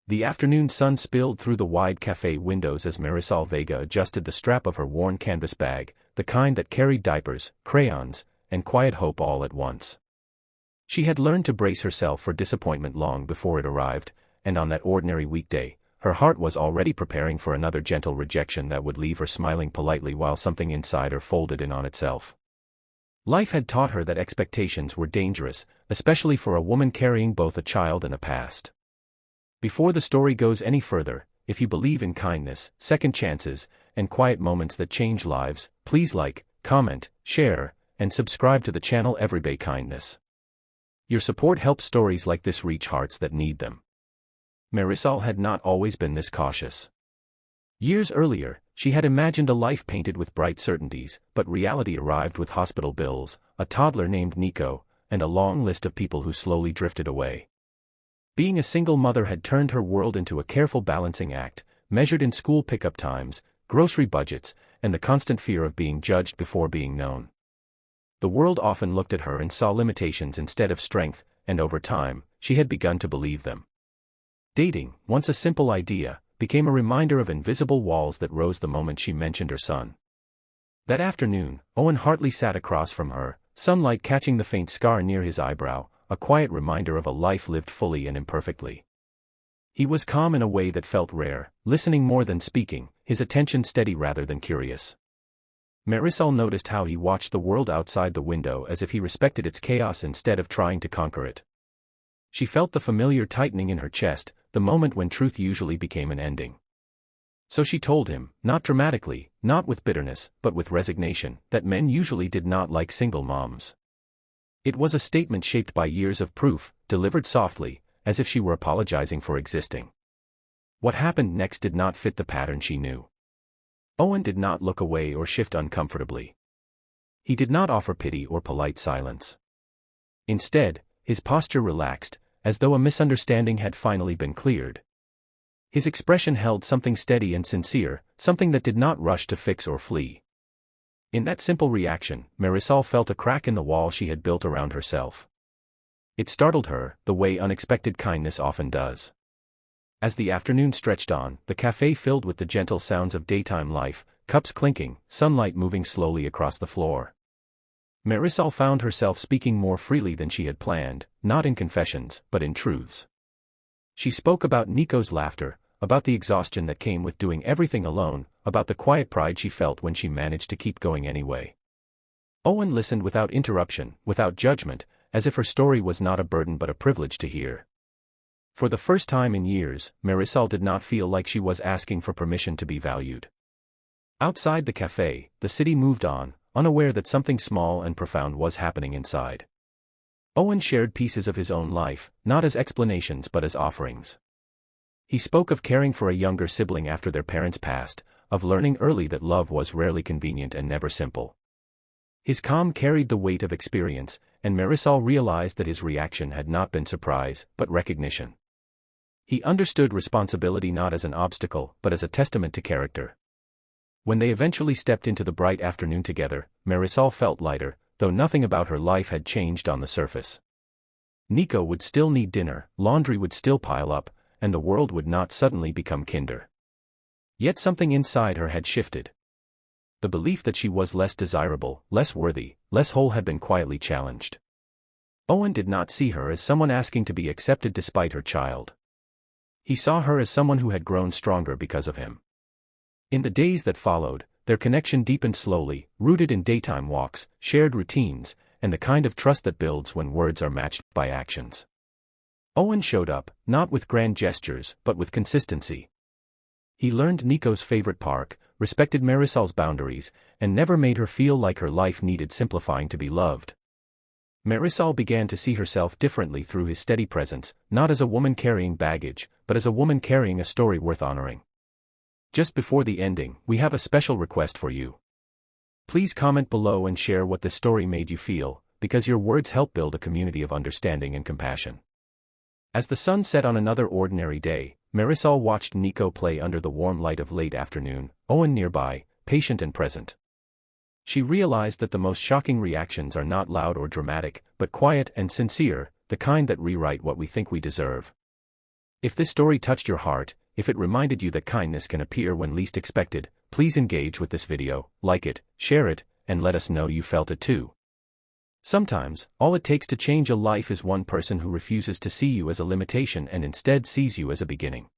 The afternoon sun spilled through the wide cafe windows as Marisol Vega adjusted the strap of her worn canvas bag, the kind that carried diapers, crayons, and quiet hope all at once. She had learned to brace herself for disappointment long before it arrived, and on that ordinary weekday, her heart was already preparing for another gentle rejection that would leave her smiling politely while something inside her folded in on itself. Life had taught her that expectations were dangerous, especially for a woman carrying both a child and a past. Before the story goes any further, if you believe in kindness, second chances, and quiet moments that change lives, please like, comment, share, and subscribe to the channel Everyday Kindness. Your support helps stories like this reach hearts that need them. Marisol had not always been this cautious. Years earlier, she had imagined a life painted with bright certainties, but reality arrived with hospital bills, a toddler named Nico, and a long list of people who slowly drifted away. Being a single mother had turned her world into a careful balancing act, measured in school pickup times, grocery budgets, and the constant fear of being judged before being known. The world often looked at her and saw limitations instead of strength, and over time, she had begun to believe them. Dating, once a simple idea, became a reminder of invisible walls that rose the moment she mentioned her son. That afternoon, Owen Hartley sat across from her, sunlight catching the faint scar near his eyebrow, a quiet reminder of a life lived fully and imperfectly. He was calm in a way that felt rare, listening more than speaking, his attention steady rather than curious. Marisol noticed how he watched the world outside the window as if he respected its chaos instead of trying to conquer it. She felt the familiar tightening in her chest, the moment when truth usually became an ending. So she told him, not dramatically, not with bitterness, but with resignation, that men usually did not like single moms. It was a statement shaped by years of proof, delivered softly, as if she were apologizing for existing. What happened next did not fit the pattern she knew. Owen did not look away or shift uncomfortably. He did not offer pity or polite silence. Instead, his posture relaxed, as though a misunderstanding had finally been cleared. His expression held something steady and sincere, something that did not rush to fix or flee. In that simple reaction, Marisol felt a crack in the wall she had built around herself. It startled her, the way unexpected kindness often does. As the afternoon stretched on, the cafe filled with the gentle sounds of daytime life, cups clinking, sunlight moving slowly across the floor. Marisol found herself speaking more freely than she had planned, not in confessions, but in truths. She spoke about Nico's laughter, about the exhaustion that came with doing everything alone, about the quiet pride she felt when she managed to keep going anyway. Owen listened without interruption, without judgment, as if her story was not a burden but a privilege to hear. For the first time in years, Marisol did not feel like she was asking for permission to be valued. Outside the cafe, the city moved on, unaware that something small and profound was happening inside. Owen shared pieces of his own life, not as explanations but as offerings. He spoke of caring for a younger sibling after their parents passed, of learning early that love was rarely convenient and never simple. His calm carried the weight of experience, and Marisol realized that his reaction had not been surprise, but recognition. He understood responsibility not as an obstacle, but as a testament to character. When they eventually stepped into the bright afternoon together, Marisol felt lighter, though nothing about her life had changed on the surface. Nico would still need dinner, laundry would still pile up, and the world would not suddenly become kinder. Yet something inside her had shifted. The belief that she was less desirable, less worthy, less whole had been quietly challenged. Owen did not see her as someone asking to be accepted despite her child. He saw her as someone who had grown stronger because of him. In the days that followed, their connection deepened slowly, rooted in daytime walks, shared routines, and the kind of trust that builds when words are matched by actions. Owen showed up, not with grand gestures, but with consistency. He learned Nico's favorite park, respected Marisol's boundaries, and never made her feel like her life needed simplifying to be loved. Marisol began to see herself differently through his steady presence, not as a woman carrying baggage, but as a woman carrying a story worth honoring. Just before the ending, we have a special request for you. Please comment below and share what this story made you feel, because your words help build a community of understanding and compassion. As the sun set on another ordinary day, Marisol watched Nico play under the warm light of late afternoon, Owen nearby, patient and present. She realized that the most shocking reactions are not loud or dramatic, but quiet and sincere, the kind that rewrite what we think we deserve. If this story touched your heart, if it reminded you that kindness can appear when least expected, please engage with this video, like it, share it, and let us know you felt it too. Sometimes, all it takes to change a life is one person who refuses to see you as a limitation and instead sees you as a beginning.